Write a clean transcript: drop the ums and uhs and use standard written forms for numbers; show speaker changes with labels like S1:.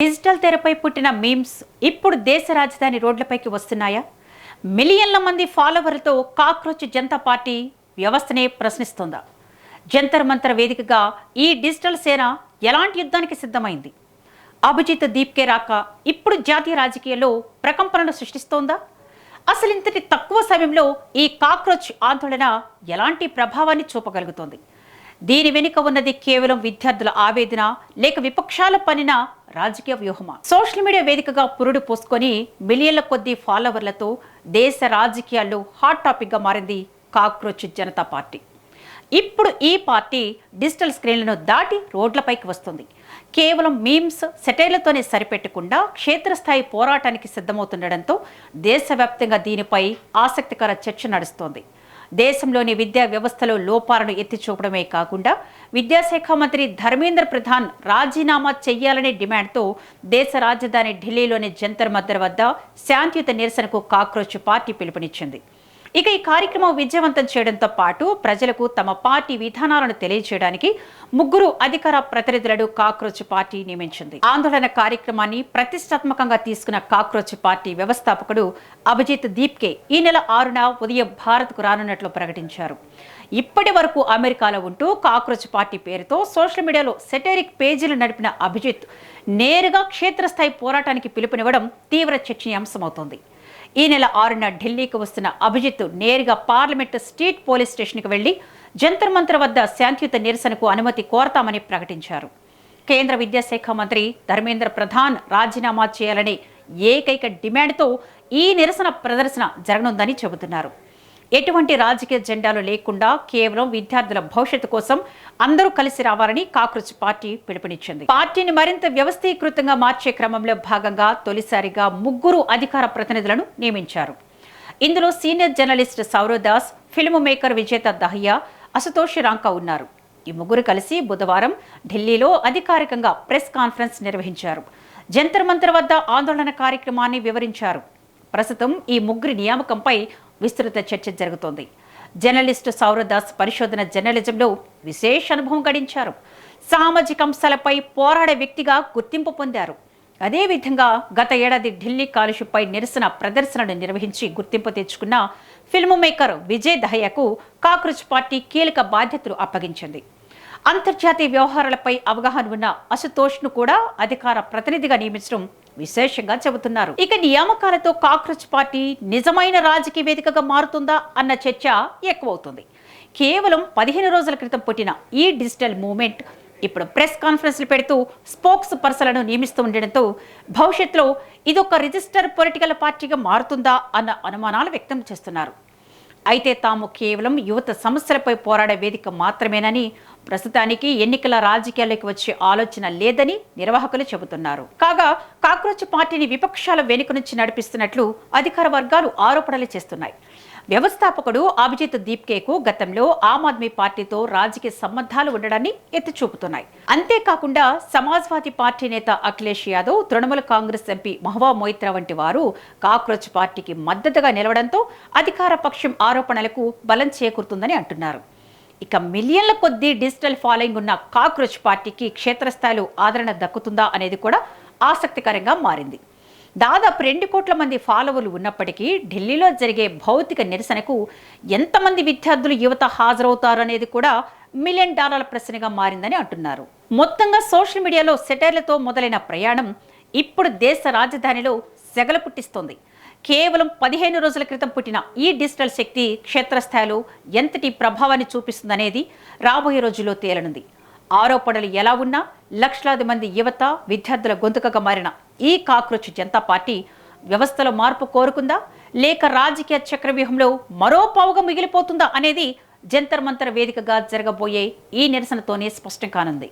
S1: Digital తెరపై పుట్టిన memes ఇప్పుడు దేశ రాజధాని రోడ్లపైకి వస్తున్నాయా? మిలియన్ల మంది ఫాలోవర్లతో కాక్రోచ్ జనతా పార్టీ వ్యవస్థనే ప్రశ్నిస్తోందా? జంతర్ మంతర్ వేదికగా ఈ డిజిటల్ సేన ఎలాంటి యుద్ధానికి సిద్ధమైంది? అభిజిత్ దీప్కే రాక ఇప్పుడు జాతీయ రాజకీయాల్లో ప్రకంపనలు సృష్టిస్తోందా? అసలు ఇంతటి తక్కువ సమయంలో ఈ కాక్రోచ్ ఆందోళన ఎలాంటి ప్రభావాన్ని చూపగలుగుతోంది? దీని వెనుక ఉన్నది కేవలం విద్యార్థుల ఆవేదన లేక విపక్షాల పనిన రాజకీయ వ్యూహమా? సోషల్ మీడియా వేదికగా పురుడు పోసుకొని మిలియన్ల కొద్దీ ఫాలోవర్లతో దేశ రాజకీయాల్లో హాట్ టాపిక్ గా మారింది కాక్రోచ్ జనతా పార్టీ. ఇప్పుడు ఈ పార్టీ డిజిటల్ స్క్రీన్లను దాటి రోడ్లపైకి వస్తుంది. కేవలం మీమ్స్ సెటైర్లతోనే సరిపెట్టకుండా క్షేత్రస్థాయి పోరాటానికి సిద్ధమవుతుండటంతో దేశవ్యాప్తంగా దీనిపై ఆసక్తికర చర్చ నడుస్తోంది. దేశంలోని విద్యా వ్యవస్థలో లోపాలను ఎత్తి చూపడమే కాకుండా విద్యాశాఖ మంత్రి ధర్మేంద్ర ప్రధాన్ రాజీనామా చెయ్యాలనే డిమాండ్తో దేశ రాజధాని ఢిల్లీలోని జంతర్ మంతర్ వద్ద శాంతియుత నిరసనకు కాక్రోచ్ పార్టీ పిలుపునిచ్చింది. ఇక ఈ కార్యక్రమం విజయవంతం చేయడంతో పాటు ప్రజలకు తమ పార్టీ విధానాలను తెలియజేయడానికి 3 అధికార ప్రతినిధులను కాక్రోచ్ పార్టీ నియమించింది. ఆందోళన కార్యక్రమాన్ని ప్రతిష్టాత్మకంగా తీసుకున్న కాక్రోచ్ పార్టీ వ్యవస్థాపకుడు అభిజిత్ దీప్కే ఈ నెల 6న ఉదయం భారత్కు రానున్నట్లు ప్రకటించారు. ఇప్పటి వరకు అమెరికాలో ఉంటూ కాక్రోచ్ పార్టీ పేరుతో సోషల్ మీడియాలో సెటైరిక్ పేజీలు నడిపిన అభిజిత్ నేరుగా క్షేత్రస్థాయి పోరాటానికి పిలుపునివ్వడం తీవ్ర చర్చనీయాంశమవుతోంది. ఈ నెల 6న ఢిల్లీకి వస్తున్న అభిజిత్ నేరుగా పార్లమెంట్ స్ట్రీట్ పోలీస్ స్టేషన్కి వెళ్లి జంతర్ మంతర్ వద్ద శాంతియుత నిరసనకు అనుమతి కోరతామని ప్రకటించారు. కేంద్ర విద్యాశాఖ మంత్రి ధర్మేంద్ర ప్రధాన్ రాజీనామా చేయాలనే ఏకైక డిమాండ్తో ఈ నిరసన ప్రదర్శన జరగనుందని చెబుతున్నారు. ఎటువంటి రాజకీయ జెండాలు లేకుండా కేవలం విద్యార్థుల భవిష్యత్తు కోసం అందరూ కలిసి రావాలని కాక్రోచ్ పార్టీ పిలుపునిచ్చింది. పార్టీని మరింత వ్యవస్థీకృతంగా మార్చే క్రమంలో భాగంగా తొలిసారిగా 3 అధికార ప్రతినిధులను నియమించారు. ఇందులో senior journalist Saurav Das, film maker Vijeta Dahiya, Ashutosh Ranka ఉన్నారు. ఈ 3 కలిసి బుధవారం ఢిల్లీలో అధికారికంగా ప్రెస్ కాన్ఫరెన్స్ నిర్వహించారు. జంతర్ మంతర్ వద్ద ఆందోళన కార్యక్రమాన్ని వివరించారు. ప్రస్తుతం ఈ 3 నియామకంపై విస్తృత చర్చ జరుగుతోంది. జర్నలిస్టు సౌరవ్ దాస్ పరిశోధన జర్నలిజంలో విశేష అనుభవం గడించారు. సామాజిక అంశాలపై పోరాడే వ్యక్తిగా గుర్తింపు పొందారు. అదేవిధంగా గత ఏడాది ఢిల్లీ కాలుష్యంపై నిరసన ప్రదర్శనను నిర్వహించి గుర్తింపు తెచ్చుకున్న ఫిల్మ్ మేకర్ విజయ్ దహియాకు కాక్రోచ్ పార్టీ కీలక బాధ్యతలు అప్పగించింది. అంతర్జాతీయ వ్యవహారాలపై అవగాహన ఉన్న అశుతోష్ను కూడా అధికార ప్రతినిధిగా నియమించడం విశేషంగా చెబుతున్నారు. ఇక నియామకాలతో కాక్రోచ్ పార్టీ నిజమైన రాజకీయ వేదికగా మారుతుందా అన్న చర్చ ఎక్కువవుతుంది. కేవలం 15 రోజుల క్రితం పుట్టిన ఈ డిజిటల్ మూవ్మెంట్ ఇప్పుడు ప్రెస్ కాన్ఫరెన్స్లు పెడుతూ స్పోక్స్ పర్సన్లను నియమిస్తూ ఉండడంతో భవిష్యత్తులో ఇదొక రిజిస్టర్ పొలిటికల్ పార్టీగా మారుతుందా అన్న అనుమానాలు వ్యక్తం చేస్తున్నారు. అయితే తాము కేవలం యువత సమస్యలపై పోరాడే వేదిక మాత్రమేనని, ప్రస్తుతానికి ఎన్నికల రాజకీయాల్లోకి వచ్చే ఆలోచన లేదని నిర్వాహకులు చెబుతున్నారు. కాగా కాక్రోచ్ పార్టీని విపక్షాల వెనుక నుంచి నడిపిస్తున్నట్లు అధికార వర్గాలు ఆరోపణలు చేస్తున్నాయి. వ్యవస్థాపకుడు అభిజిత్ దీప్కేకు గతంలో ఆమ్ ఆద్మీ పార్టీతో రాజకీయ సంబంధాలు ఉండడాన్ని ఎత్తి చూపుతున్నాయి. అంతేకాకుండా సమాజ్వాదీ పార్టీ నేత అఖిలేష్ యాదవ్, తృణమూల్ కాంగ్రెస్ ఎంపీ మహువా మొయిత్రా వంటి వారు కాక్రోచ్ పార్టీకి మద్దతుగా నిలవడంతో అధికార పక్షం ఆరోపణలకు బలం చేకూరుతుందని అంటున్నారు. ఇక మిలియన్ల కొద్దీ డిజిటల్ ఫాలోయింగ్ ఉన్న కాక్రోచ్ పార్టీకి క్షేత్రస్థాయిలో ఆదరణ దక్కుతుందా అనేది కూడా ఆసక్తికరంగా మారింది. దాదాపు 2 కోట్ల మంది ఫాలోవర్లు ఉన్నప్పటికీ ఢిల్లీలో జరిగే భౌతిక నిరసనకు ఎంతమంది విద్యార్థులు, యువత హాజరవుతారు అనేది కూడా $1 మిలియన్ ప్రశ్నగా మారిందని అంటున్నారు. మొత్తంగా సోషల్ మీడియాలో సెటైర్లతో మొదలైన ప్రయాణం ఇప్పుడు దేశ రాజధానిలో సెగలు పుట్టిస్తోంది. కేవలం 15 రోజుల క్రితం పుట్టిన ఈ డిజిటల్ శక్తి క్షేత్రస్థాయిలో ఎంతటి ప్రభావాన్ని చూపిస్తుందనేది రాబోయే రోజుల్లో తేలనుంది. ఆరోపణలు ఎలా ఉన్నా లక్షలాది మంది యువత, విద్యార్థుల గొంతుకగా మారిన ఈ కాక్రోచ్ జనతా పార్టీ వ్యవస్థలో మార్పు కోరుకుందా లేక రాజకీయ చక్రవ్యూహంలో మరో పావుగా మిగిలిపోతుందా అనేది జంతర్ మంతర్ వేదికగా జరగబోయే ఈ నిరసనతోనే స్పష్టం కానుంది.